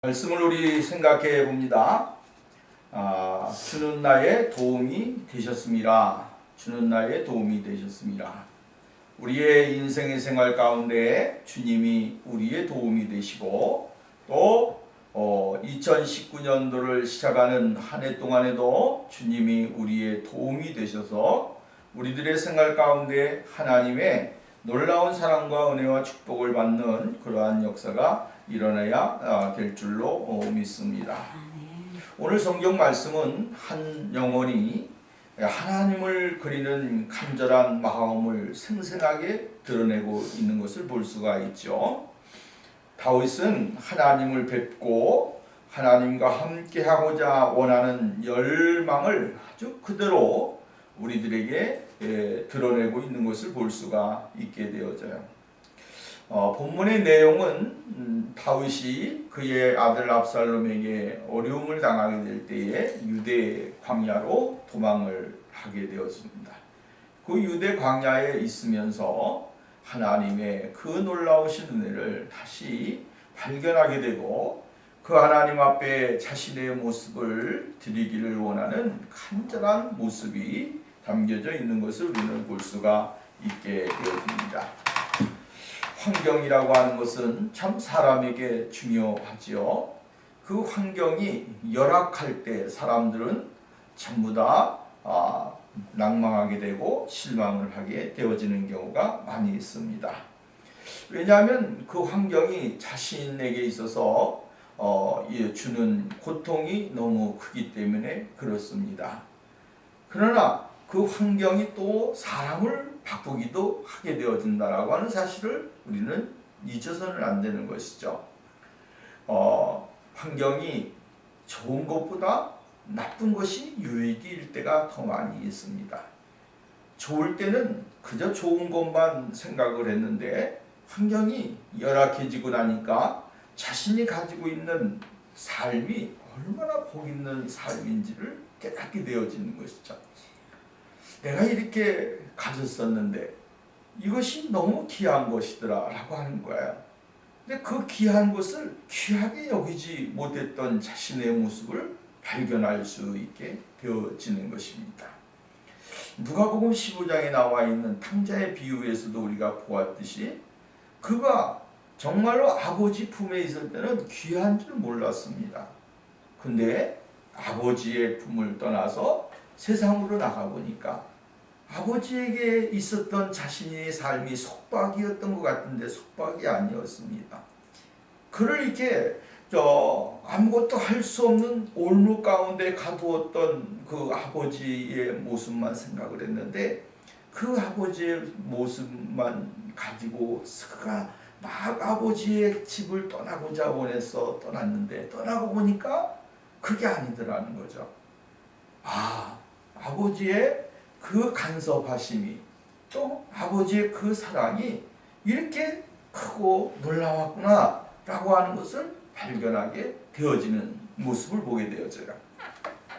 말씀을 우리 생각해 봅니다. 주는 나의 도움이 되셨습니다. 주는 나의 도움이 되셨습니다. 우리의 인생의 생활 가운데 주님이 우리의 도움이 되시고 또 2019년도를 시작하는 한 해 동안에도 주님이 우리의 도움이 되셔서 우리들의 생활 가운데 하나님의 놀라운 사랑과 은혜와 축복을 받는 그러한 역사가 일어나야 될 줄로 믿습니다. 오늘 성경 말씀은 한 영혼이 하나님을 그리는 간절한 마음을 생생하게 드러내고 있는 것을 볼 수가 있죠. 다윗은 하나님을 뵙고 하나님과 함께하고자 원하는 열망을 아주 그대로 우리들에게 드러내고 있는 것을 볼 수가 있게 되어져요. 본문의 내용은 다윗이 그의 아들 압살롬에게 어려움을 당하게 될 때에 유대 광야로 도망을 하게 되었습니다. 그 유대 광야에 있으면서 하나님의 그 놀라우신 은혜를 다시 발견하게 되고 그 하나님 앞에 자신의 모습을 드리기를 원하는 간절한 모습이 담겨져 있는 것을 우리는 볼 수가 있게 되어집니다. 환경이라고 하는 것은 참 사람에게 중요하지요. 그 환경이 열악할 때 사람들은 전부 다 낭망하게 되고 실망을 하게 되어지는 경우가 많이 있습니다. 왜냐하면 그 환경이 자신에게 있어서 주는 고통이 너무 크기 때문에 그렇습니다. 그러나 그 환경이 또 사람을 바꾸기도 하게 되어진다라고 하는 사실을 우리는 잊어서는 안 되는 것이죠. 환경이 좋은 것보다 나쁜 것이 유익일 때가 더 많이 있습니다. 좋을 때는 그저 좋은 것만 생각을 했는데 환경이 열악해지고 나니까 자신이 가지고 있는 삶이 얼마나 복 있는 삶인지를 깨닫게 되어지는 것이죠. 내가 이렇게 가졌었는데 이것이 너무 귀한 것이더라 라고 하는 거야. 근데 그 귀한 것을 귀하게 여기지 못했던 자신의 모습을 발견할 수 있게 되어지는 것입니다. 누가복음 15장에 나와 있는 탕자의 비유에서도 우리가 보았듯이 그가 정말로 아버지 품에 있을 때는 귀한 줄 몰랐습니다. 근데 아버지의 품을 떠나서 세상으로 나가보니까 아버지에게 있었던 자신의 삶이 속박이었던 것 같은데 속박이 아니었습니다. 그를 이렇게 아무것도 할 수 없는 올무 가운데 가두었던 그 아버지의 모습만 생각을 했는데 그 아버지의 모습만 가지고 그가 막 아버지의 집을 떠나고자 원해서 떠났는데 떠나고 보니까 그게 아니더라는 거죠. 아버지의 그 간섭하심이 또 아버지의 그 사랑이 이렇게 크고 놀라웠구나 라고 하는 것을 발견하게 되어지는 모습을 보게 되어져요.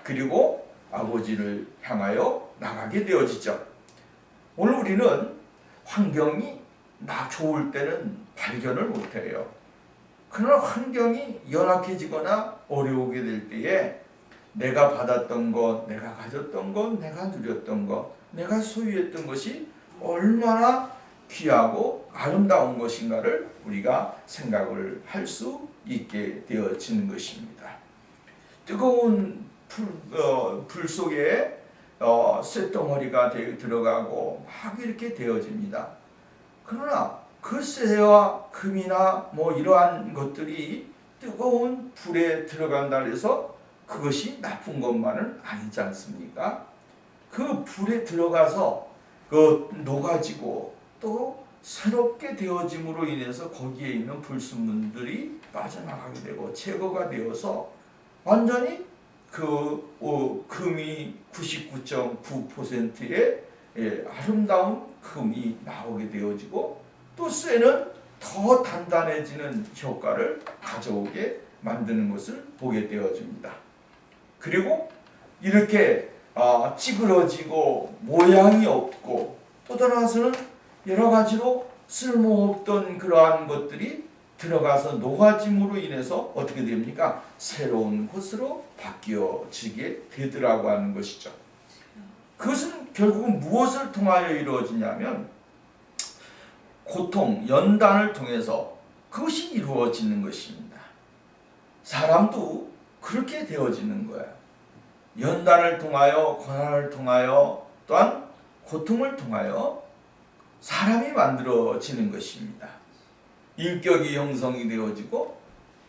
그리고 아버지를 향하여 나가게 되어지죠. 오늘 우리는 환경이 좋을 때는 발견을 못해요. 그러나 환경이 열악해지거나 어려우게 될 때에 내가 받았던 것, 내가 가졌던 것, 내가 누렸던 것, 내가 소유했던 것이 얼마나 귀하고 아름다운 것인가를 우리가 생각을 할 수 있게 되어지는 것입니다. 뜨거운 불 속에 쇳덩어리가 들어가고 막 이렇게 되어집니다. 그러나 그 쇠와 금이나 이러한 것들이 뜨거운 불에 들어간다 해서 그것이 나쁜 것만은 아니지 않습니까? 그 불에 들어가서 녹아지고 또 새롭게 되어짐으로 인해서 거기에 있는 불순물들이 빠져나가게 되고 제거가 되어서 완전히 금이 99.9%의 아름다운 금이 나오게 되어지고 또 쇠는 더 단단해지는 효과를 가져오게 만드는 것을 보게 되어집니다. 그리고 이렇게 찌그러지고 모양이 없고 또 따라서는 여러 가지로 쓸모없던 그러한 것들이 들어가서 녹아짐으로 인해서 어떻게 됩니까? 새로운 곳으로 바뀌어지게 되더라고 하는 것이죠. 그것은 결국은 무엇을 통하여 이루어지냐면 고통, 연단을 통해서 그것이 이루어지는 것입니다. 사람도 그렇게 되어지는 거예요. 연단을 통하여, 고난을 통하여, 또한 고통을 통하여 사람이 만들어지는 것입니다. 인격이 형성이 되어지고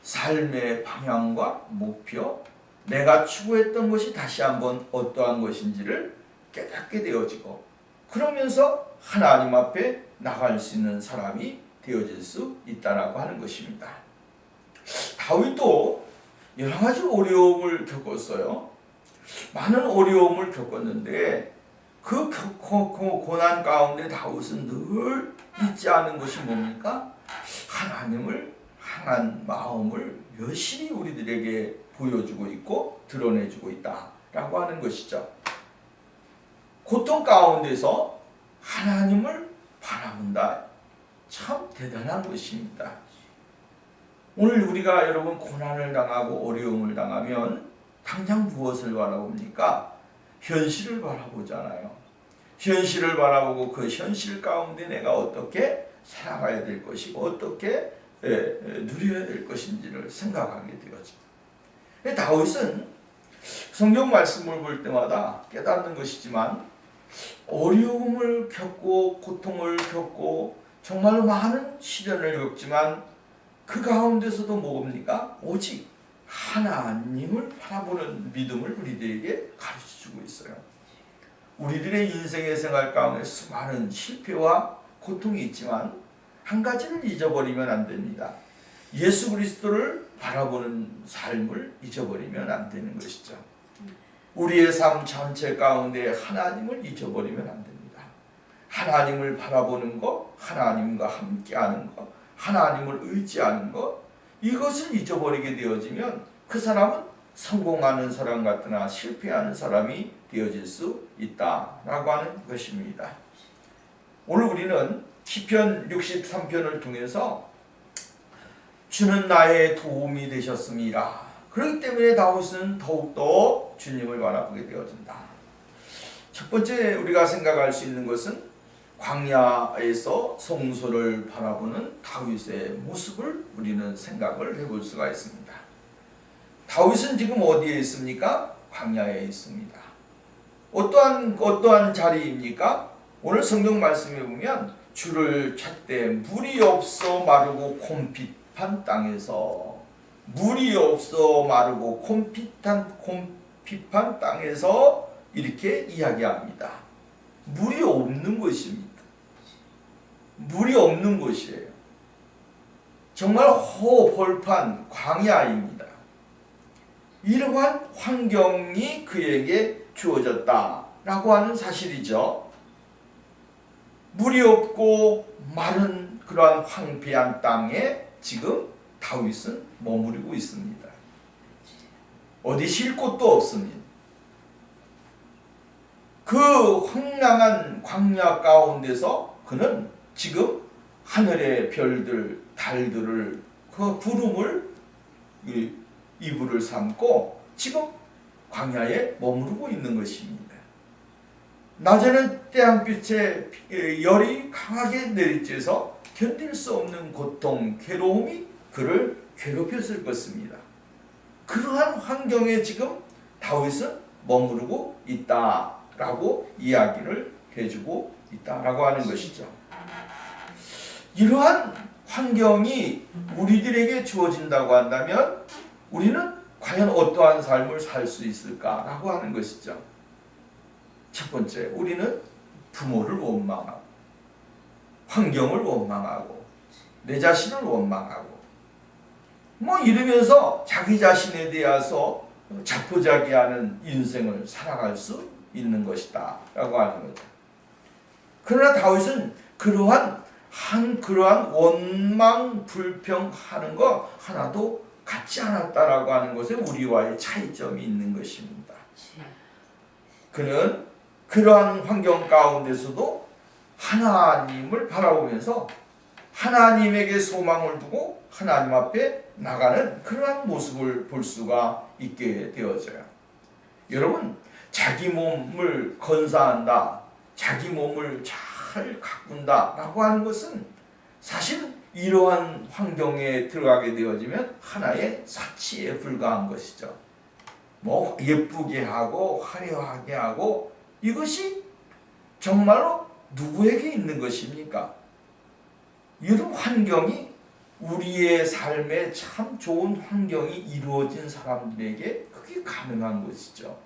삶의 방향과 목표, 내가 추구했던 것이 다시 한번 어떠한 것인지를 깨닫게 되어지고 그러면서 하나님 앞에 나갈 수 있는 사람이 되어질 수 있다라고 하는 것입니다. 다윗도 여러 가지 어려움을 겪었어요. 많은 어려움을 겪었는데 그 고난 가운데 다윗은 늘 잊지 않은 것이 뭡니까? 하나님을 향한 마음을 열심히 우리들에게 보여주고 있고 드러내주고 있다라고 하는 것이죠. 고통 가운데서 하나님을 바라본다. 참 대단한 것입니다. 오늘 우리가 여러분 고난을 당하고 어려움을 당하면 당장 무엇을 바라봅니까? 현실을 바라보잖아요. 현실을 바라보고 그 현실 가운데 내가 어떻게 살아가야 될 것이고 어떻게 누려야 될 것인지를 생각하게 되어져. 다윗은 성경 말씀을 볼 때마다 깨닫는 것이지만 어려움을 겪고 고통을 겪고 정말로 많은 시련을 겪지만 그 가운데서도 뭡니까? 오직 하나님을 바라보는 믿음을 우리들에게 가르쳐주고 있어요. 우리들의 인생의 생활 가운데 수많은 실패와 고통이 있지만 한 가지를 잊어버리면 안 됩니다. 예수 그리스도를 바라보는 삶을 잊어버리면 안 되는 것이죠. 우리의 삶 전체 가운데 하나님을 잊어버리면 안 됩니다. 하나님을 바라보는 것, 하나님과 함께하는 것, 하나님을 의지하는 것, 이것을 잊어버리게 되어지면 그 사람은 성공하는 사람 같으나 실패하는 사람이 되어질 수 있다라고 하는 것입니다. 오늘 우리는 시편 63편을 통해서 주는 나의 도움이 되셨습니다. 그렇기 때문에 다윗은 더욱더 주님을 바라보게 되어진다. 첫 번째 우리가 생각할 수 있는 것은 광야에서 성소를 바라보는 다윗의 모습을 우리는 생각을 해볼 수가 있습니다. 다윗은 지금 어디에 있습니까? 광야에 있습니다. 어떠한 자리입니까? 오늘 성경 말씀에 보면 주를 찾되 물이 없어 마르고 곰핍한 땅에서, 물이 없어 마르고 곰핍한 땅에서 이렇게 이야기합니다. 물이 없는 것입니다. 물이 없는 곳이에요. 정말 허벌판 광야입니다. 이러한 환경이 그에게 주어졌다라고 하는 사실이죠. 물이 없고 마른 그러한 황폐한 땅에 지금 다윗은 머무르고 있습니다. 어디 쉴 곳도 없습니다. 그 황량한 광야 가운데서 그는 지금 하늘의 별들, 달들을, 그 구름을 이불을 삼고 지금 광야에 머무르고 있는 것입니다. 낮에는 태양빛에 열이 강하게 내리쬐서 견딜 수 없는 고통, 괴로움이 그를 괴롭혔을 것입니다. 그러한 환경에 지금 다윗은 머무르고 있다라고 이야기를 해주고 있다라고 하는 것이죠. 이러한 환경이 우리들에게 주어진다고 한다면 우리는 과연 어떠한 삶을 살 수 있을까라고 하는 것이죠. 첫 번째, 우리는 부모를 원망하고 환경을 원망하고 내 자신을 원망하고 이러면서 자기 자신에 대해서 자포자기하는 인생을 살아갈 수 있는 것이다 라고 하는 거죠. 그러나 다윗은 그러한 원망 불평하는 거 하나도 갖지 않았다라고 하는 것에 우리와의 차이점이 있는 것입니다. 그는 그러한 환경 가운데서도 하나님을 바라보면서 하나님에게 소망을 두고 하나님 앞에 나가는 그러한 모습을 볼 수가 있게 되어져요. 여러분, 자기 몸을 건사한다, 자기 몸을 잘 가꾼다 라고 하는 것은 사실 이러한 환경에 들어가게 되어지면 하나의 사치에 불과한 것이죠. 뭐 예쁘게 하고 화려하게 하고, 이것이 정말로 누구에게 있는 것입니까? 이런 환경이 우리의 삶에 참 좋은 환경이 이루어진 사람들에게 그게 가능한 것이죠.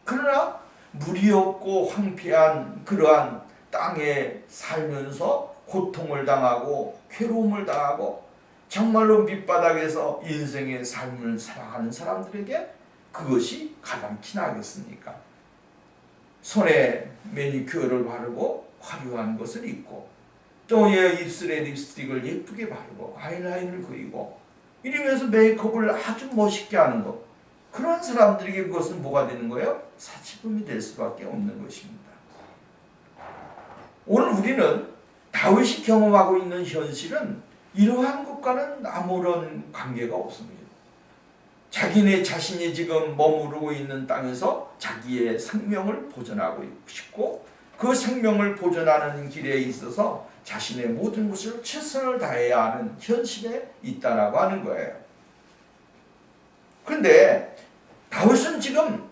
그러나 물이 없고 황폐한 그러한 땅에 살면서 고통을 당하고 괴로움을 당하고 정말로 밑바닥에서 인생의 삶을 살아가는 사람들에게 그것이 가장 티나겠습니까? 손에 매니큐어를 바르고 화려한 것을 입고, 또 입술에 립스틱을 예쁘게 바르고 아이라인을 그리고 이러면서 메이크업을 아주 멋있게 하는 것, 그런 사람들에게 그것은 뭐가 되는 거예요? 사치품이 될 수밖에 없는 것입니다. 오늘 우리는 다윗이 경험하고 있는 현실은 이러한 것과는 아무런 관계가 없습니다. 자신이 지금 머무르고 있는 땅에서 자기의 생명을 보존하고 싶고, 그 생명을 보존하는 길에 있어서 자신의 모든 것을 최선을 다해야 하는 현실에 있다라고 하는 거예요. 그런데 다윗은 지금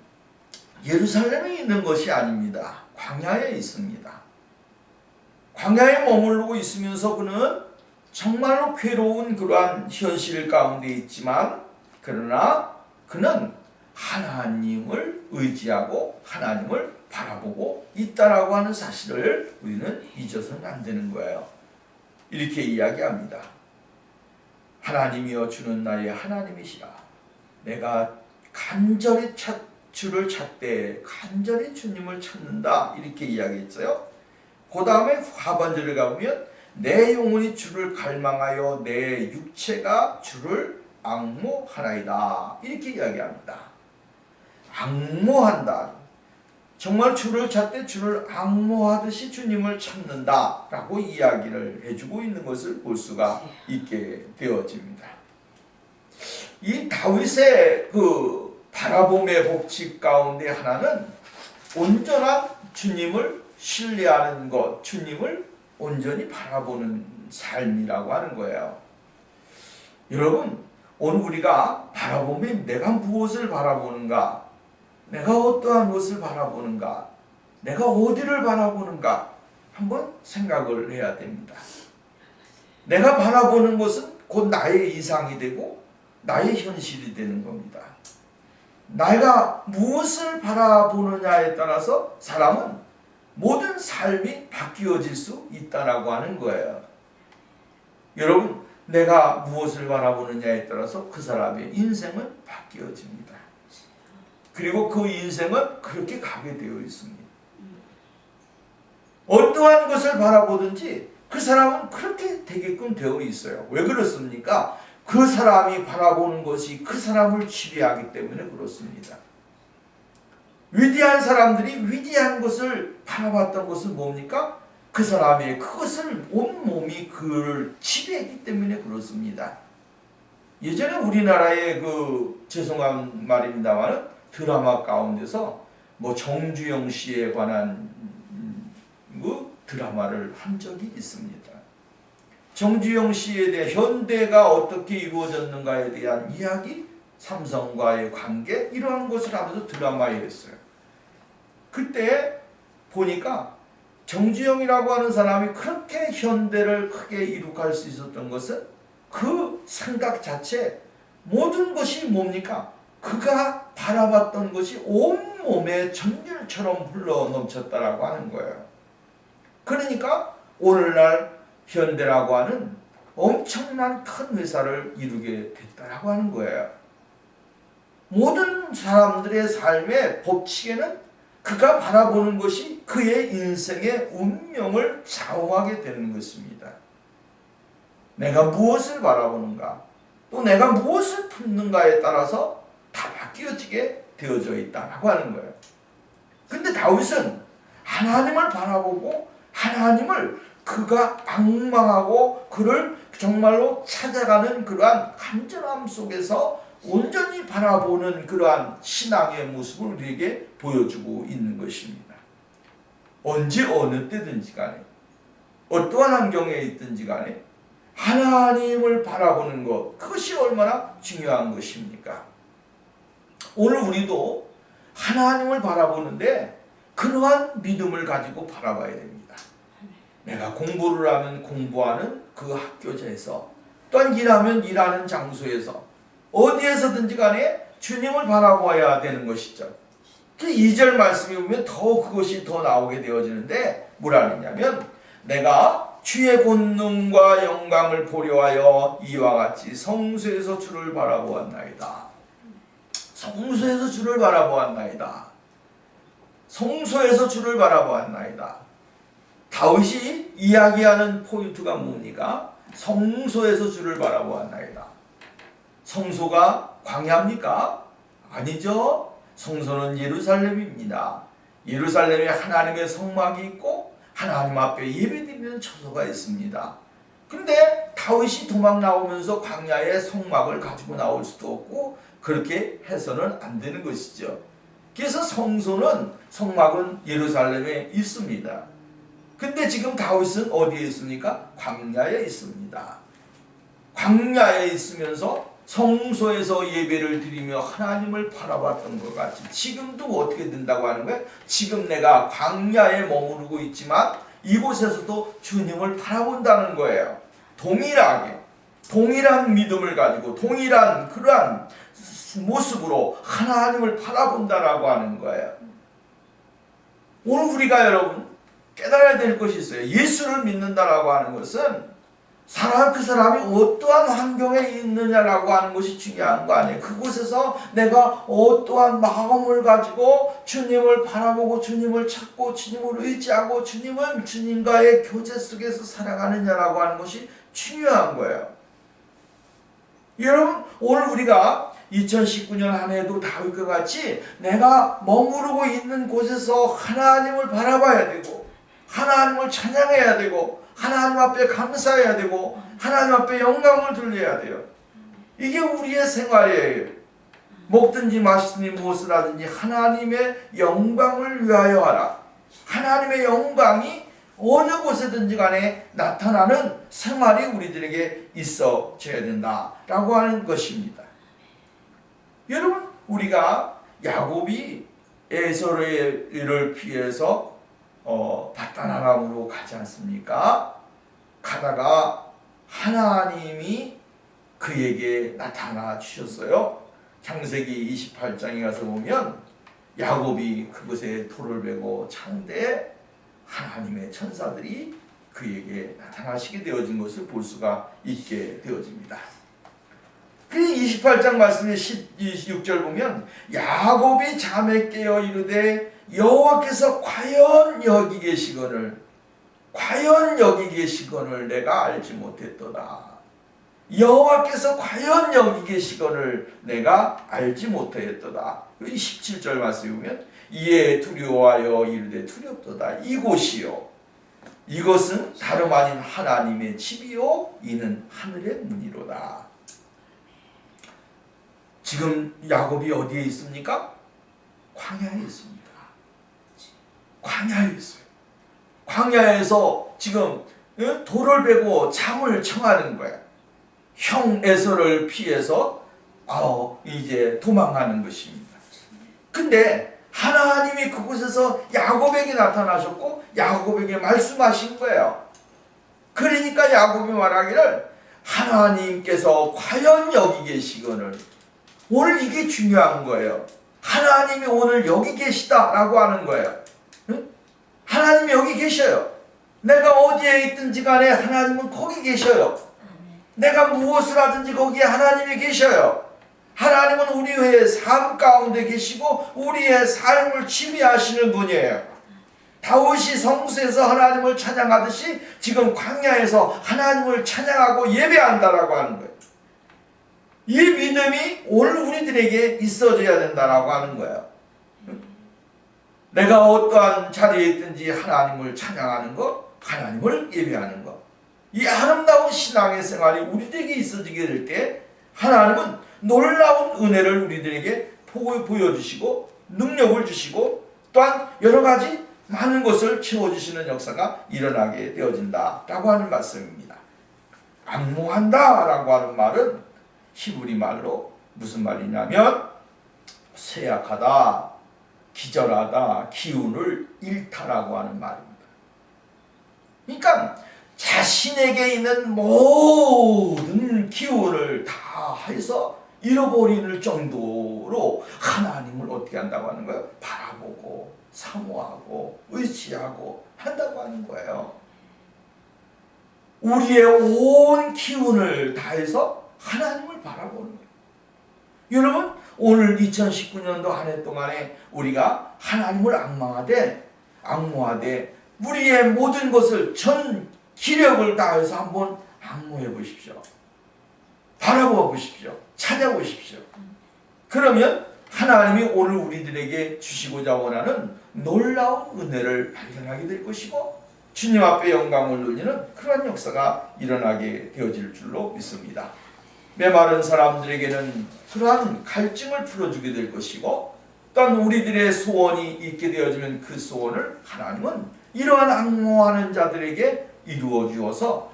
예루살렘에 있는 것이 아닙니다. 광야에 있습니다. 광야에 머무르고 있으면서 그는 정말로 괴로운 그러한 현실 가운데 있지만, 그러나 그는 하나님을 의지하고 하나님을 바라보고 있다라고 하는 사실을 우리는 잊어서는 안 되는 거예요. 이렇게 이야기합니다. 하나님이여, 주는 나의 하나님이시라. 내가 간절히 주를 찾되 간절히 주님을 찾는다, 이렇게 이야기했어요. 그 다음에 하반절에 가보면 내 영혼이 주를 갈망하여 내 육체가 주를 앙모하나이다, 이렇게 이야기합니다. 앙모한다. 정말 주를 찾되 주를 앙모하듯이 주님을 찾는다 라고 이야기를 해주고 있는 것을 볼 수가 있게 되어집니다. 이 다윗의 그 바라봄의 법칙 가운데 하나는 온전한 주님을 신뢰하는 것, 주님을 온전히 바라보는 삶이라고 하는 거예요. 여러분, 오늘 우리가 바라보면 내가 무엇을 바라보는가, 내가 어떠한 것을 바라보는가, 내가 어디를 바라보는가 한번 생각을 해야 됩니다. 내가 바라보는 것은 곧 나의 이상이 되고 나의 현실이 되는 겁니다. 내가 무엇을 바라보느냐에 따라서 사람은 모든 삶이 바뀌어질 수 있다라고 하는 거예요. 여러분, 내가 무엇을 바라보느냐에 따라서 그 사람의 인생은 바뀌어집니다. 그리고 그 인생은 그렇게 가게 되어 있습니다. 어떠한 것을 바라보든지 그 사람은 그렇게 되게끔 되어 있어요. 왜 그렇습니까? 그 사람이 바라보는 것이 그 사람을 지배하기 때문에 그렇습니다. 위대한 사람들이 위대한 것을 바라봤던 것은 뭡니까? 그 사람의 그것을 온몸이 그를 지배했기 때문에 그렇습니다. 예전에 우리나라의 그 죄송한 말입니다만 드라마 가운데서 뭐 정주영 씨에 관한 그 드라마를 한 적이 있습니다. 정주영 씨에 대해 현대가 어떻게 이루어졌는가에 대한 이야기, 삼성과의 관계, 이러한 것을 하면서 드라마에 했어요. 그때 보니까 정주영이라고 하는 사람이 그렇게 현대를 크게 이룩할 수 있었던 것은 그 생각 자체, 모든 것이 뭡니까? 그가 바라봤던 것이 온몸에 전율처럼 흘러 넘쳤다라고 하는 거예요. 그러니까 오늘날 현대라고 하는 엄청난 큰 회사를 이루게 됐다라고 하는 거예요. 모든 사람들의 삶의 법칙에는 그가 바라보는 것이 그의 인생의 운명을 좌우하게 되는 것입니다. 내가 무엇을 바라보는가, 또 내가 무엇을 품는가에 따라서 다 바뀌어지게 되어져 있다라고 하는 거예요. 근데 다윗은 하나님을 바라보고 하나님을 그가 악망하고 그를 정말로 찾아가는 그러한 간절함 속에서 온전히 바라보는 그러한 신앙의 모습을 우리에게 보여주고 있는 것입니다. 언제 어느 때든지 간에 어떠한 환경에 있든지 간에 하나님을 바라보는 것, 그것이 얼마나 중요한 것입니까? 오늘 우리도 하나님을 바라보는데 그러한 믿음을 가지고 바라봐야 됩니다. 내가 공부를 하면 공부하는 그 학교에서, 또한 일하면 일하는 장소에서, 어디에서든지 간에 주님을 바라봐야 되는 것이죠. 그 2절 말씀에 보면 더 그것이 더 나오게 되어지는데 뭐라 하느냐면, 내가 주의 권능과 영광을 보려 하여 이와 같이 성소에서 주를 바라보았나이다. 성소에서 주를 바라보았나이다. 성소에서 주를 바라보았나이다. 다윗이 이야기하는 포인트가 뭡니까? 성소에서 주를 바라보았나이다. 성소가 광야입니까? 아니죠. 성소는 예루살렘입니다. 예루살렘에 하나님의 성막이 있고 하나님 앞에 예배드리는 처소가 있습니다. 근데 다윗이 도망 나오면서 광야에 성막을 가지고 나올 수도 없고 그렇게 해서는 안 되는 것이죠. 그래서 성막은 예루살렘에 있습니다. 근데 지금 다윗은 어디에 있습니까? 광야에 있습니다. 광야에 있으면서 성소에서 예배를 드리며 하나님을 바라봤던 것 같이 지금도 어떻게 된다고 하는 거예요? 지금 내가 광야에 머무르고 있지만 이곳에서도 주님을 바라본다는 거예요. 동일한 믿음을 가지고 동일한 그러한 모습으로 하나님을 바라본다라고 하는 거예요. 오늘 우리가 여러분 깨달아야 될 것이 있어요. 예수를 믿는다라고 하는 것은 그 사람이 어떠한 환경에 있느냐라고 하는 것이 중요한 거 아니에요. 그곳에서 내가 어떠한 마음을 가지고 주님을 바라보고 주님을 찾고 주님을 의지하고 주님과의 교제 속에서 살아가느냐라고 하는 것이 중요한 거예요. 여러분, 오늘 우리가 2019년 한 해도 다윗과 같이 내가 머무르고 있는 곳에서 하나님을 바라봐야 되고 하나님을 찬양해야 되고 하나님 앞에 감사해야 되고 하나님 앞에 영광을 돌려야 돼요. 이게 우리의 생활이에요. 먹든지 마시든지 무엇을 하든지 하나님의 영광을 위하여 하라. 하나님의 영광이 어느 곳에든지 간에 나타나는 생활이 우리들에게 있어져야 된다라고 하는 것입니다. 여러분, 우리가 야곱이 에서를 피해서 바다나람으로 가지 않습니까? 가다가 하나님이 그에게 나타나 주셨어요. 창세기 28장에 가서 보면 야곱이 그곳에 돌을 베고 창대에 하나님의 천사들이 그에게 나타나시게 되어진 것을 볼 수가 있게 되어집니다. 그 28장 말씀의 16절 보면 야곱이 잠에 깨어 이르되 여호와께서 과연 여기 계시거늘 내가 알지 못했도다. 여호와께서 과연 여기 계시거늘 내가 알지 못하였도다. 17절 말씀에 보면 이에 두려워하여 이르되 두렵도다. 이곳이요 이것은 다름 아닌 하나님의 집이요 이는 하늘의 문이로다. 지금 야곱이 어디에 있습니까? 광야에 있습니다. 광야에 있어요. 광야에서 지금 돌을 베고 잠을 청하는 거야. 형 에서를 피해서 이제 도망가는 것입니다. 근데 하나님이 그곳에서 야곱에게 나타나셨고 야곱에게 말씀하신 거예요. 그러니까 야곱이 말하기를 하나님께서 과연 여기 계시거늘, 오늘 이게 중요한 거예요. 하나님이 오늘 여기 계시다라고 하는 거예요. 하나님이 여기 계셔요. 내가 어디에 있든지 간에 하나님은 거기 계셔요. 내가 무엇을 하든지 거기에 하나님이 계셔요. 하나님은 우리의 삶 가운데 계시고 우리의 삶을 지배하시는 분이에요. 다윗이 성소에서 하나님을 찬양하듯이 지금 광야에서 하나님을 찬양하고 예배한다라고 하는 거예요. 이 믿음이 오늘 우리들에게 있어져야 된다라고 하는 거예요. 내가 어떠한 자리에 있든지 하나님을 찬양하는 것, 하나님을 예배하는 것. 이 아름다운 신앙의 생활이 우리들에게 있어지게 될 때 하나님은 놀라운 은혜를 우리들에게 보여주시고 능력을 주시고 또한 여러 가지 많은 것을 채워주시는 역사가 일어나게 되어진다라고 하는 말씀입니다. 앙모한다라고 하는 말은 히브리 말로 무슨 말이냐면 쇠약하다, 기절하다, 기운을 잃다라고 하는 말입니다. 그러니까 자신에게 있는 모든 기운을 다 해서 잃어버리는 정도로 하나님을 어떻게 한다고 하는 거예요? 바라보고 사모하고 의지하고 한다고 하는 거예요. 우리의 온 기운을 다해서 하나님을 바라보는 거예요. 여러분, 오늘 2019년도 한 해 동안에 우리가 하나님을 앙모하되 우리의 모든 것을 전 기력을 다해서 한번 앙모해 보십시오. 바라보아 보십시오. 찾아보십시오. 그러면 하나님이 오늘 우리들에게 주시고자 원하는 놀라운 은혜를 발견하게 될 것이고 주님 앞에 영광을 돌리는 그런 역사가 일어나게 되어질 줄로 믿습니다. 메마른 사람들에게는 그러한 갈증을 풀어주게 될 것이고 또한 우리들의 소원이 있게 되어지면 그 소원을 하나님은 이러한 앙모하는 자들에게 이루어 주어서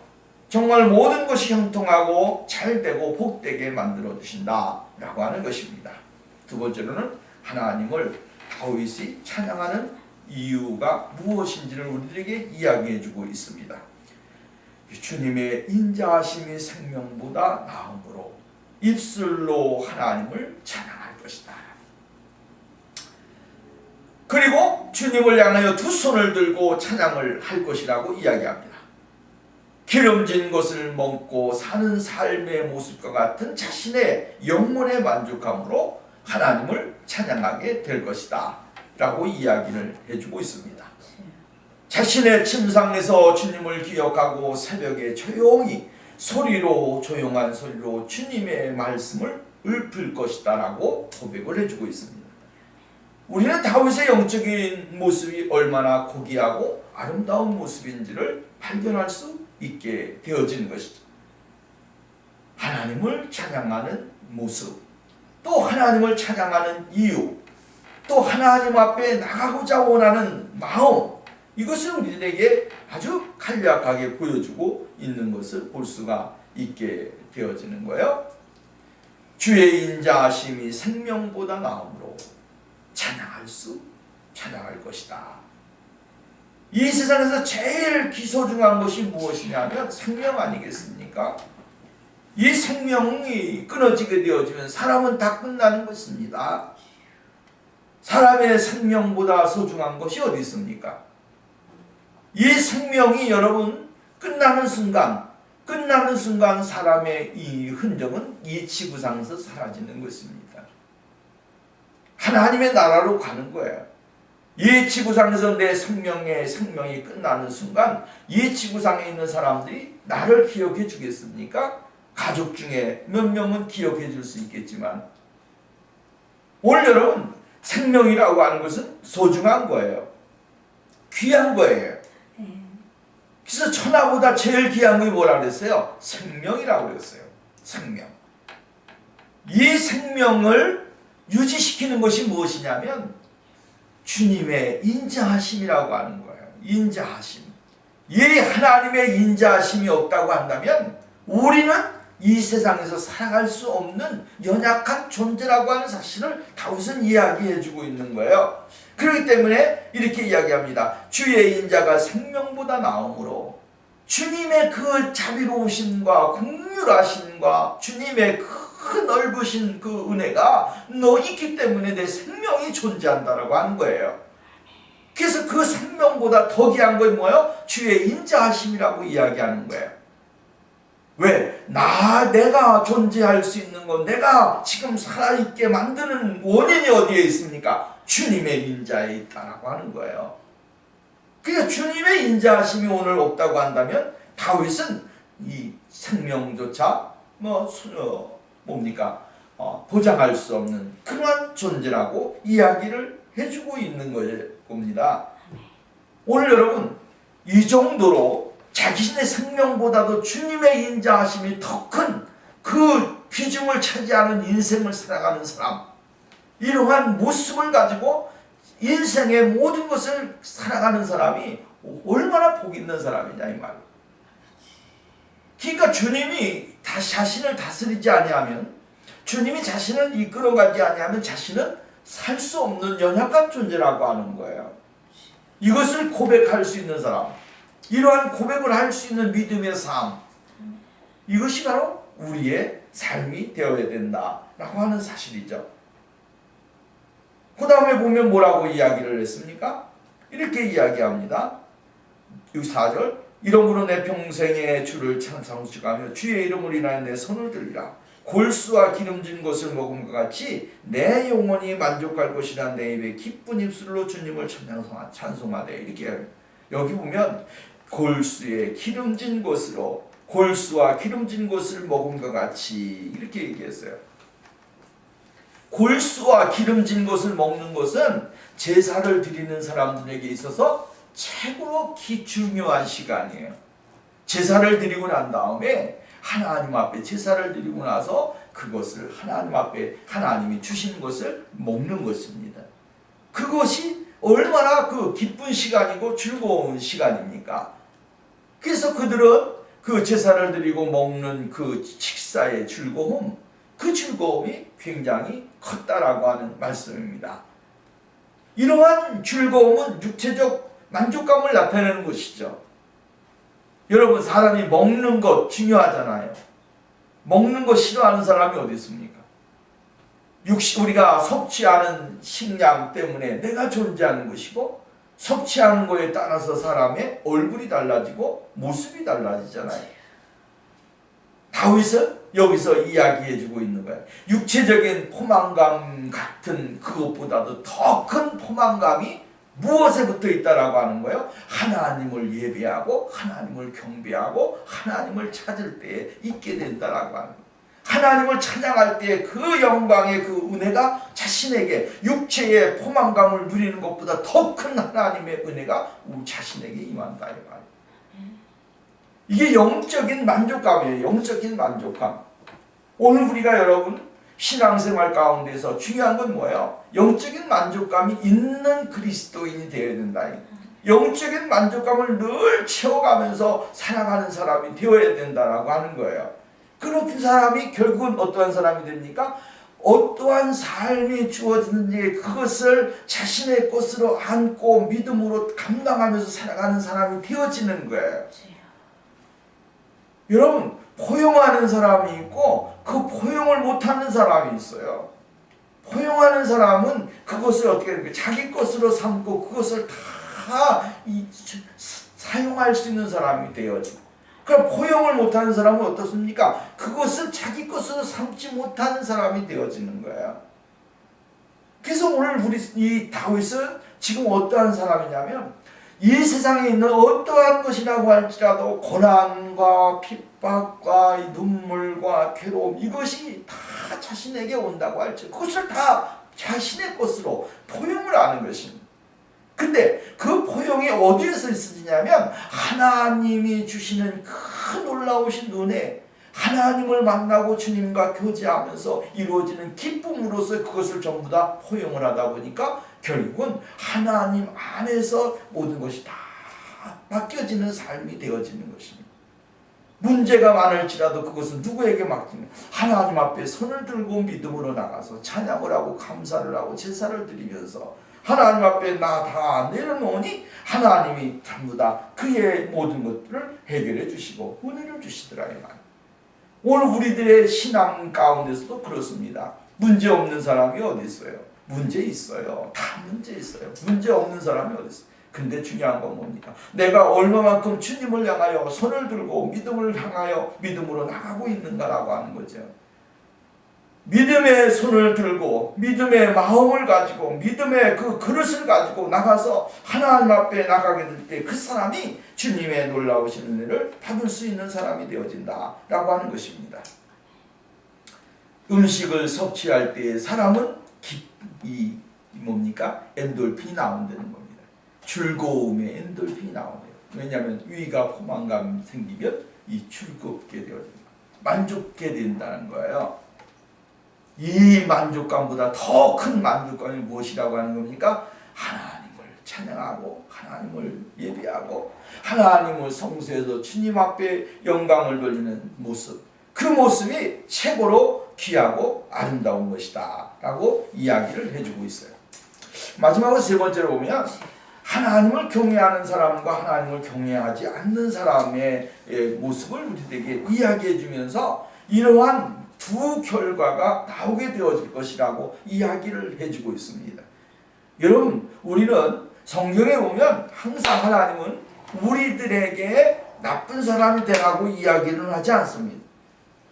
정말 모든 것이 형통하고 잘되고 복되게 만들어 주신다라고 하는 것입니다. 두 번째로는 하나님을 다윗이 찬양하는 이유가 무엇인지를 우리들에게 이야기해 주고 있습니다. 주님의 인자하심이 생명보다 나음으로 입술로 하나님을 찬양할 것이다. 그리고 주님을 향하여 두 손을 들고 찬양을 할 것이라고 이야기합니다. 기름진 것을 먹고 사는 삶의 모습과 같은 자신의 영혼의 만족함으로 하나님을 찬양하게 될 것이다 라고 이야기를 해주고 있습니다. 자신의 침상에서 주님을 기억하고 새벽에 조용히 조용한 소리로 주님의 말씀을 읊을 것이다 라고 고백을 해주고 있습니다. 우리는 다윗의 영적인 모습이 얼마나 고귀하고 아름다운 모습인지를 발견할 수 있게 되어지는 것이죠. 하나님을 찬양하는 모습, 또 하나님을 찬양하는 이유, 또 하나님 앞에 나가고자 원하는 마음, 이것을 우리들에게 아주 간략하게 보여주고 있는 것을 볼 수가 있게 되어지는 거예요. 주의 인자하심이 생명보다 나음으로 찬양할 것이다. 이 세상에서 제일 기소중한 것이 무엇이냐면 생명 아니겠습니까? 이 생명이 끊어지게 되어지면 사람은 다 끝나는 것입니다. 사람의 생명보다 소중한 것이 어디 있습니까? 이 생명이 여러분 끝나는 순간 사람의 이 흔적은 이 지구상에서 사라지는 것입니다. 하나님의 나라로 가는 거예요. 이 지구상에서 내 생명이 끝나는 순간 이 지구상에 있는 사람들이 나를 기억해 주겠습니까? 가족 중에 몇 명은 기억해 줄 수 있겠지만 오늘 여러분 생명이라고 하는 것은 소중한 거예요. 귀한 거예요. 그래서 천하보다 제일 귀한 게 뭐라 그랬어요? 생명이라고 그랬어요. 생명. 이 생명을 유지시키는 것이 무엇이냐면 주님의 인자하심이라고 하는 거예요. 인자하심. 이 하나님의 인자하심이 없다고 한다면 우리는 이 세상에서 살아갈 수 없는 연약한 존재라고 하는 사실을 다윗은 이야기해주고 있는 거예요. 그렇기 때문에 이렇게 이야기합니다. 주의 인자가 생명보다 나음으로 주님의 그 자비로우심과 긍휼하심과 주님의 그 넓으신 그 은혜가 너 있기 때문에 내 생명이 존재한다라고 하는 거예요. 그래서 그 생명보다 더 귀한 건 뭐예요? 주의 인자하심이라고 이야기하는 거예요. 왜? 내가 존재할 수 있는 건 내가 지금 살아있게 만드는 원인이 어디에 있습니까? 주님의 인자에 있다라고 하는 거예요. 그러니까 주님의 인자하심이 오늘 없다고 한다면 다윗은 이 생명조차 보장할 수 없는 그러한 존재라고 이야기를 해주고 있는 겁니다. 오늘 여러분 이 정도로 자신의 생명보다도 주님의 인자하심이 더 큰 그 비중을 차지하는 인생을 살아가는 사람, 이러한 모습을 가지고 인생의 모든 것을 살아가는 사람이 얼마나 복 있는 사람이냐 이 말이에요. 그러니까 주님이 자신을 다스리지 아니하면, 주님이 자신을 이끌어가지 아니하면 자신은 살 수 없는 연약한 존재라고 하는 거예요. 이것을 고백할 수 있는 사람, 이러한 고백을 할 수 있는 믿음의 삶, 이것이 바로 우리의 삶이 되어야 된다라고 하는 사실이죠. 그 다음에 보면 뭐라고 이야기를 했습니까? 이렇게 이야기합니다. 4절, 이러므로 내 평생의 주를 찬송하며 주의 이름을 인하여 내 손을 들리라. 골수와 기름진 것을 먹음과 같이 내 영혼이 만족할 것이라. 내 입에 기쁜 입술로 주님을 찬송하되. 이렇게 여기 보면 골수의 기름진 것으로, 골수와 기름진 것을 먹음과 같이 이렇게 얘기했어요. 골수와 기름진 것을 먹는 것은 제사를 드리는 사람들에게 있어서 최고로 중요한 시간이에요. 제사를 드리고 난 다음에 하나님 앞에 제사를 드리고 나서 그것을 하나님 앞에 하나님이 주신 것을 먹는 것입니다. 그것이 얼마나 그 기쁜 시간이고 즐거운 시간입니까? 그래서 그들은 그 제사를 드리고 먹는 그 식사의 즐거움, 그 즐거움이 굉장히 컸다라고 하는 말씀입니다. 이러한 즐거움은 육체적 만족감을 나타내는 것이죠. 여러분, 사람이 먹는 것 중요하잖아요. 먹는 거 싫어하는 사람이 어디 있습니까? 우리가 섭취하는 식량 때문에 내가 존재하는 것이고, 섭취하는 거에 따라서 사람의 얼굴이 달라지고 모습이 달라지잖아요. 다윗은 여기서 이야기해주고 있는 거예요. 육체적인 포만감 같은 그것보다도 더 큰 포만감이 무엇에 붙어 있다라고 하는 거예요? 하나님을 예배하고 하나님을 경배하고 하나님을 찾을 때에 있게 된다라고 하는 거예요. 하나님을 찬양할 때 그 영광의 그 은혜가 자신에게, 육체의 포만감을 누리는 것보다 더 큰 하나님의 은혜가 우리 자신에게 임한다 이 말이에요. 이게 영적인 만족감이에요. 영적인 만족감. 오늘 우리가 여러분 신앙생활 가운데서 중요한 건 뭐예요? 영적인 만족감이 있는 그리스도인이 되어야 된다. 영적인 만족감을 늘 채워가면서 살아가는 사람이 되어야 된다라고 하는 거예요. 그런 사람이 결국은 어떠한 사람이 됩니까? 어떠한 삶이 주어지는지 그것을 자신의 것으로 안고 믿음으로 감당하면서 살아가는 사람이 되어지는 거예요. 여러분, 포용하는 사람이 있고 그 포용을 못하는 사람이 있어요. 포용하는 사람은 그것을 어떻게 합니까? 자기 것으로 삼고 그것을 다 사용할 수 있는 사람이 되어지고, 그럼 포용을 못하는 사람은 어떻습니까? 그것을 자기 것으로 삼지 못하는 사람이 되어지는 거예요. 그래서 오늘 우리 이 다윗은 지금 어떠한 사람이냐면, 이 세상에 있는 어떠한 것이라고 할지라도 고난과 핍박과 눈물과 괴로움, 이것이 다 자신에게 온다고 할지 그것을 다 자신의 것으로 포용을 하는 것입니다. 근데 그 포용이 어디에서 있으냐면 하나님이 주시는 큰 놀라우신 은혜, 하나님을 만나고 주님과 교제하면서 이루어지는 기쁨으로서 그것을 전부 다 포용을 하다 보니까 결국은 하나님 안에서 모든 것이 다 맡겨지는 삶이 되어지는 것입니다. 문제가 많을지라도 그것은 누구에게 맡기면 하나님 앞에 손을 들고 믿음으로 나가서 찬양을 하고 감사를 하고 제사를 드리면서 하나님 앞에 나 다 내려놓으니 하나님이 전부 다 그의 모든 것들을 해결해 주시고 은혜를 주시더라 이 말. 오늘 우리들의 신앙 가운데서도 그렇습니다. 문제 없는 사람이 어디 있어요? 문제 있어요. 다 문제 있어요. 문제 없는 사람이 어디 있어요? 근데 중요한 건 뭡니까? 내가 얼마만큼 주님을 향하여 손을 들고 믿음을 향하여 믿음으로 나가고 있는가라고 하는 거죠. 믿음의 손을 들고 믿음의 마음을 가지고 믿음의 그 그릇을 가지고 나가서 하나님 앞에 나가게 될 때 그 사람이 주님의 놀라우신 은혜를 받을 수 있는 사람이 되어진다라고 하는 것입니다. 음식을 섭취할 때 사람은 뭡니까? 엔돌핀이 나온다는 겁니다. 즐거움의 엔돌핀이 나오네요. 왜냐하면 위가 포만감 생기면 이 즐겁게 되어진다. 만족게 된다는 거예요. 이 만족감보다 더 큰 만족감이 무엇이라고 하는 겁니까? 하나님을 찬양하고 하나님을 예배하고 하나님을 성소에서 주님 앞에 영광을 돌리는 모습, 그 모습이 최고로 귀하고 아름다운 것이다 라고 이야기를 해주고 있어요. 마지막으로 세 번째로 보면 하나님을 경외하는 사람과 하나님을 경외하지 않는 사람의 모습을 우리에게 이야기해 주면서 이러한 두 결과가 나오게 되어질 것이라고 이야기를 해주고 있습니다. 여러분, 우리는 성경에 보면 항상 하나님은 우리들에게 나쁜 사람이 되라고 이야기를 하지 않습니다.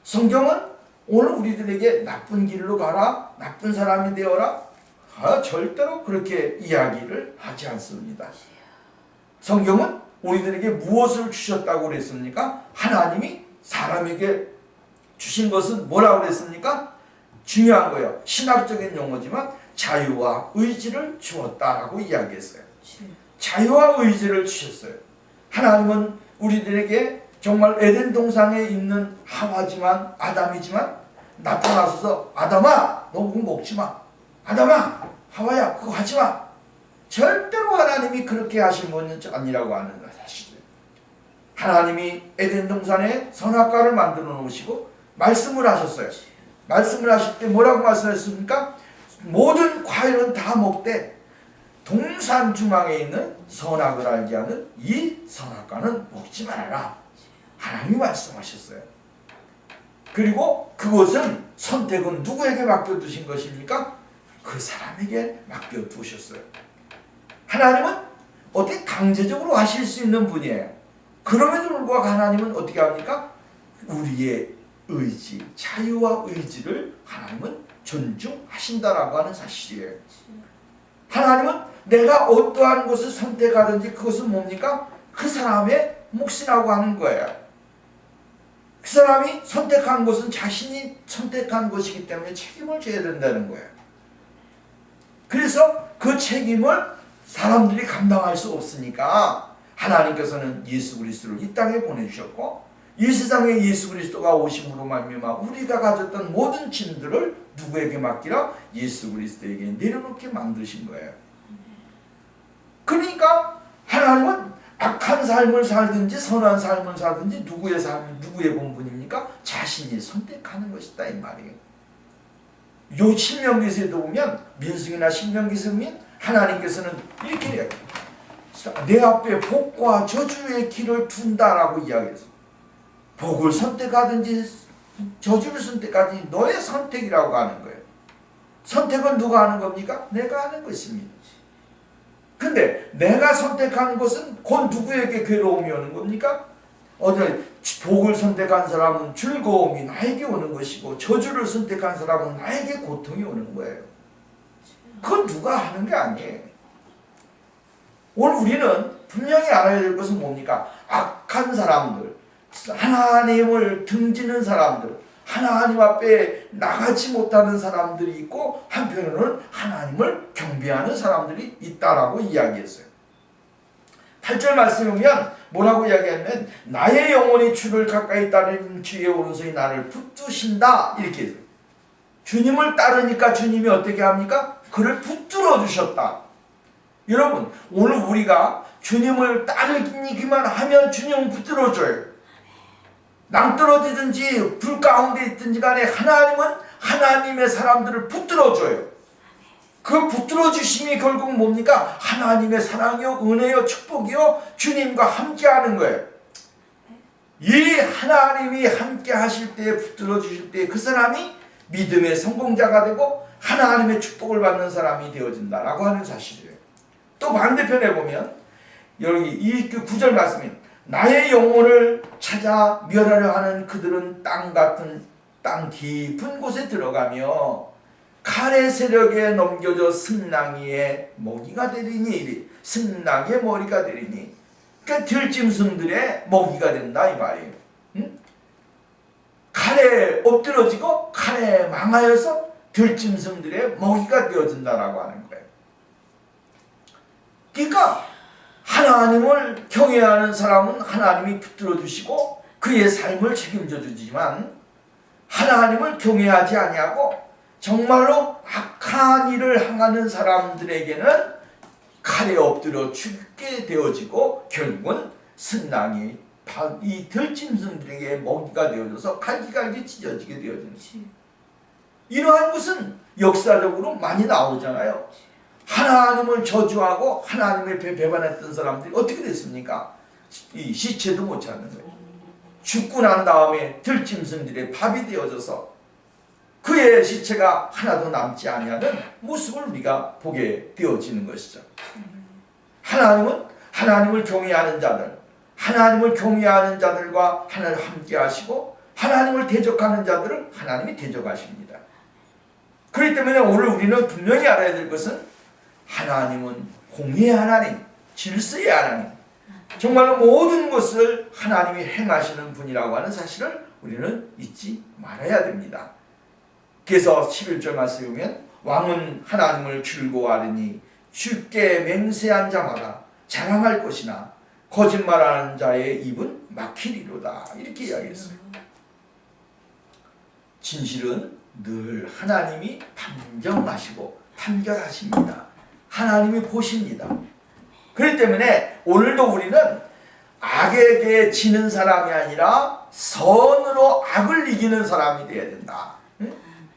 성경은 오늘 우리들에게 나쁜 길로 가라, 나쁜 사람이 되어라, 절대로 그렇게 이야기를 하지 않습니다. 성경은 우리들에게 무엇을 주셨다고 그랬습니까? 하나님이 사람에게 주신 것은 뭐라고 그랬습니까? 중요한 거예요. 신학적인 용어지만 자유와 의지를 주었다라고 이야기했어요. 자유와 의지를 주셨어요. 하나님은 우리들에게 정말 에덴 동산에 있는 하와지만, 아담이지만 나타나셔서 아담아, 너 그거 먹지 마. 아담아, 하와야, 그거 하지 마. 절대로 하나님이 그렇게 하신 분은 아니라고 하는 사실이에요. 하나님이 에덴 동산에 선악과를 만들어 놓으시고 말씀을 하셨어요. 말씀을 하실 때 뭐라고 말씀하셨습니까? 모든 과일은 다 먹되 동산 중앙에 있는 선악을 알게 하는 이 선악과는 먹지 말아라. 하나님이 말씀하셨어요. 그리고 그것은 선택은 누구에게 맡겨두신 것입니까? 그 사람에게 맡겨두셨어요. 하나님은 어떻게 강제적으로 하실 수 있는 분이에요. 그럼에도 불구하고 하나님은 어떻게 합니까? 우리의 의지, 자유와 의지를 하나님은 존중하신다라고 하는 사실이에요. 하나님은 내가 어떠한 것을 선택하든지 그것은 뭡니까? 그 사람의 몫이라고 하는 거예요. 그 사람이 선택한 것은 자신이 선택한 것이기 때문에 책임을 져야 된다는 거예요. 그래서 그 책임을 사람들이 감당할 수 없으니까 하나님께서는 예수 그리스도를 이 땅에 보내주셨고 이 세상에 예수 그리스도가 오심으로 말미암아 우리가 가졌던 모든 짐들을 누구에게 맡기라? 예수 그리스도에게 내려놓게 만드신 거예요. 그러니까 하나님은 악한 삶을 살든지 선한 삶을 살든지 누구의 삶이 누구의 본분입니까? 자신이 선택하는 것이다 이 말이에요. 요 신명기서에도 보면 민수기나 신명기서 보면 하나님께서는 이렇게 해요. 내 앞에 복과 저주의 길을 둔다라고 이야기했어요. 복을 선택하든지 저주를 선택하든지 너의 선택이라고 하는 거예요. 선택은 누가 하는 겁니까? 내가 하는 것입니다. 근데 내가 선택하는 것은 곧 누구에게 괴로움이 오는 겁니까? 복을 선택한 사람은 즐거움이 나에게 오는 것이고 저주를 선택한 사람은 나에게 고통이 오는 거예요. 그건 누가 하는 게 아니에요. 오늘 우리는 분명히 알아야 될 것은 뭡니까? 악한 사람들, 하나님을 등지는 사람들, 하나님 앞에 나가지 못하는 사람들이 있고 한편으로는 하나님을 경배하는 사람들이 있다라고 이야기했어요. 8절 말씀에 보면 뭐라고 이야기하면 나의 영혼이 주를 가까이 따르는 주의 오른손이 나를 붙드신다 이렇게 해요. 주님을 따르니까 주님이 어떻게 합니까? 그를 붙들어 주셨다. 여러분 오늘 우리가 주님을 따르기만 하면 주님은 붙들어 줘요. 낭떠러지든지 불 가운데 있든지 간에 하나님은 하나님의 사람들을 붙들어 줘요. 그 붙들어 주심이 결국 뭡니까? 하나님의 사랑이요 은혜요 축복이요 주님과 함께 하는 거예요. 이 하나님이 함께 하실 때 붙들어 주실 때 그 사람이 믿음의 성공자가 되고 하나님의 축복을 받는 사람이 되어진다라고 하는 사실이에요. 또 반대편에 보면 여기 이 9절 말씀이 나의 영혼을 찾아 멸하려 하는 그들은 땅 깊은 곳에 들어가며 칼의 세력에 넘겨져 승나기의 먹이가 되리니 승나기의 머리가 되리니 그러니까 들짐승들의 먹이가 된다 이 말이에요. 응? 칼에 엎드러지고 칼에 망하여서 들짐승들의 먹이가 되어진다라고 하는 거예요. 그러니까 하나님을 경외하는 사람은 하나님이 붙들어 주시고 그의 삶을 책임져 주지만, 하나님을 경외하지 아니하고 정말로 악한 일을 행하는 사람들에게는 칼에 엎드려 죽게 되어지고 결국은 승낙이 이 들짐승들에게 먹이가 되어져서 갈기갈기 찢어지게 되어지는, 이러한 것은 역사적으로 많이 나오잖아요. 하나님을 저주하고 하나님의 배반했던 사람들이 어떻게 됐습니까? 이 시체도 못 찾는 거예요. 죽고 난 다음에 들짐승들의 밥이 되어져서 그의 시체가 하나도 남지 아니하는 모습을 우리가 보게 되어지는 것이죠. 하나님은 하나님을 경외하는 자들, 하나님을 경외하는 자들과 하나님을 함께 하시고 하나님을 대적하는 자들을 하나님이 대적하십니다. 그렇기 때문에 오늘 우리는 분명히 알아야 될 것은 하나님은 공의의 하나님, 질서의 하나님, 정말로 모든 것을 하나님이 행하시는 분이라고 하는 사실을 우리는 잊지 말아야 됩니다. 그래서 11절 말씀에 보면 왕은 하나님을 즐거워하리니 주께 맹세한 자마다 자랑할 것이나 거짓말하는 자의 입은 막히리로다, 이렇게 이야기했어요. 진실은 늘 하나님이 판정하시고 판결하십니다. 하나님이 보십니다. 그렇기 때문에 오늘도 우리는 악에게 지는 사람이 아니라 선으로 악을 이기는 사람이 되어야 된다.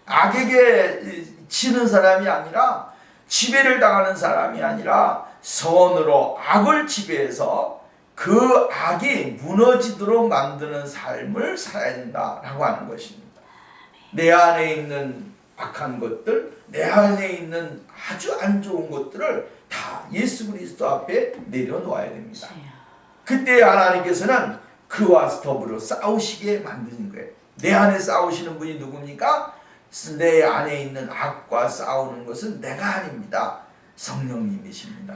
악에게 지는 사람이 아니라, 지배를 당하는 사람이 아니라 선으로 악을 지배해서 그 악이 무너지도록 만드는 삶을 살아야 된다라고 하는 것입니다. 내 안에 있는 악한 것들, 내 안에 있는 아주 안 좋은 것들을 다 예수 그리스도 앞에 내려놓아야 됩니다. 그때 하나님께서는 그와 더불어 싸우시게 만드는 거예요. 내 안에 싸우시는 분이 누굽니까? 내 안에 있는 악과 싸우는 것은 내가 아닙니다. 성령님이십니다.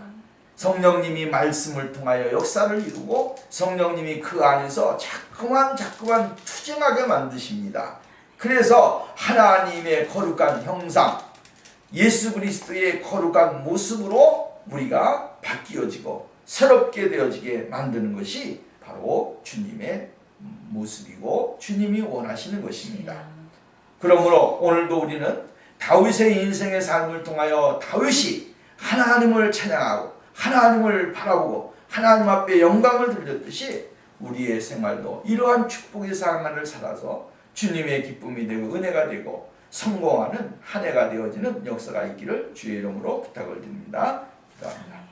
성령님이 말씀을 통하여 역사를 이루고 성령님이 그 안에서 자꾸만 투쟁하게 만드십니다. 그래서 하나님의 거룩한 형상, 예수 그리스도의 거룩한 모습으로 우리가 바뀌어지고 새롭게 되어지게 만드는 것이 바로 주님의 모습이고 주님이 원하시는 것입니다. 그러므로 오늘도 우리는 다윗의 인생의 삶을 통하여 다윗이 하나님을 찬양하고 하나님을 바라보고 하나님 앞에 영광을 돌렸듯이 우리의 생활도 이러한 축복의 삶을 살아서 주님의 기쁨이 되고 은혜가 되고 성공하는 한 해가 되어지는 역사가 있기를 주의 이름으로 부탁을 드립니다. 기도합니다.